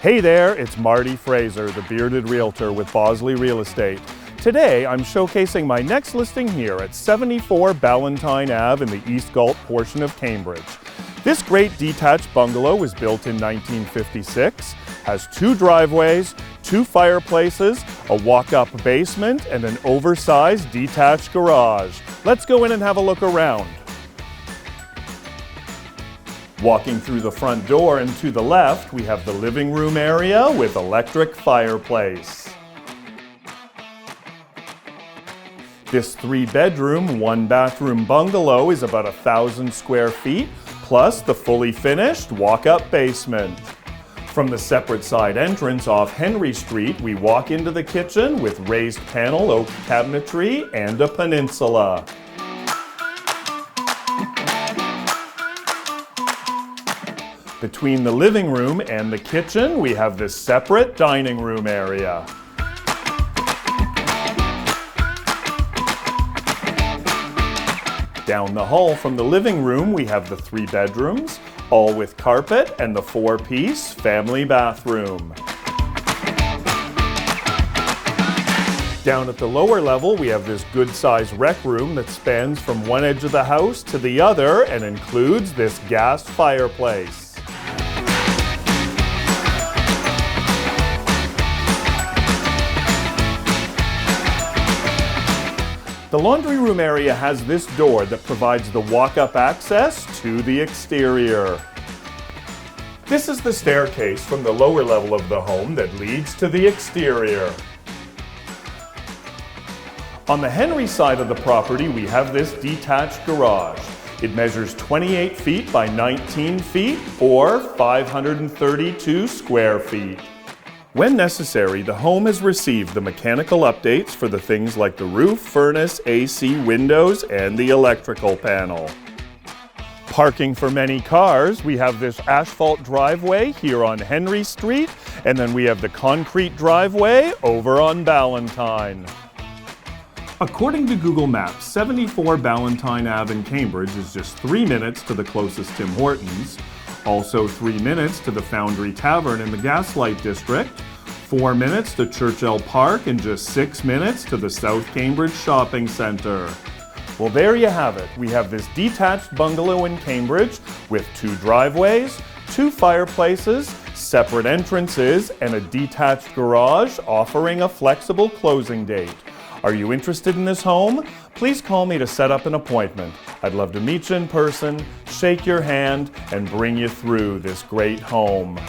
Hey there, it's Marty Fraser, the bearded realtor with Bosley Real Estate. Today, I'm showcasing my next listing here at 74 Ballantyne Ave in the East Galt portion of Cambridge. This great detached bungalow was built in 1956, has 2 driveways, 2 fireplaces, a walk-up basement, and an oversized detached garage. Let's go in and have a look around. Walking through the front door and to the left, we have the living room area with electric fireplace. This 3-bedroom, 1-bathroom bungalow is about 1,000 square feet, plus the fully finished walk-up basement. From the separate side entrance off Henry Street, we walk into the kitchen with raised panel oak cabinetry and a peninsula. Between the living room and the kitchen, we have this separate dining room area. Down the hall from the living room, we have the 3 bedrooms, all with carpet, and the 4-piece family bathroom. Down at the lower level, we have this good-sized rec room that spans from one edge of the house to the other and includes this gas fireplace. The laundry room area has this door that provides the walk-up access to the exterior. This is the staircase from the lower level of the home that leads to the exterior. On the Henry side of the property, we have this detached garage. It measures 28 feet by 19 feet or 532 square feet. When necessary, the home has received the mechanical updates for the things like the roof, furnace, AC, windows, and the electrical panel. Parking for many cars, we have this asphalt driveway here on Henry Street, and then we have the concrete driveway over on Ballantyne. According to Google Maps, 74 Ballantyne Ave in Cambridge is just 3 minutes to the closest Tim Hortons, also 3 minutes to the Foundry Tavern in the Gaslight District, 4 minutes to Churchill Park, and just 6 minutes to the South Cambridge Shopping Centre. Well, there you have it. We have this detached bungalow in Cambridge with 2 driveways, 2 fireplaces, separate entrances, and a detached garage offering a flexible closing date. Are you interested in this home? Please call me to set up an appointment. I'd love to meet you in person, shake your hand, and bring you through this great home.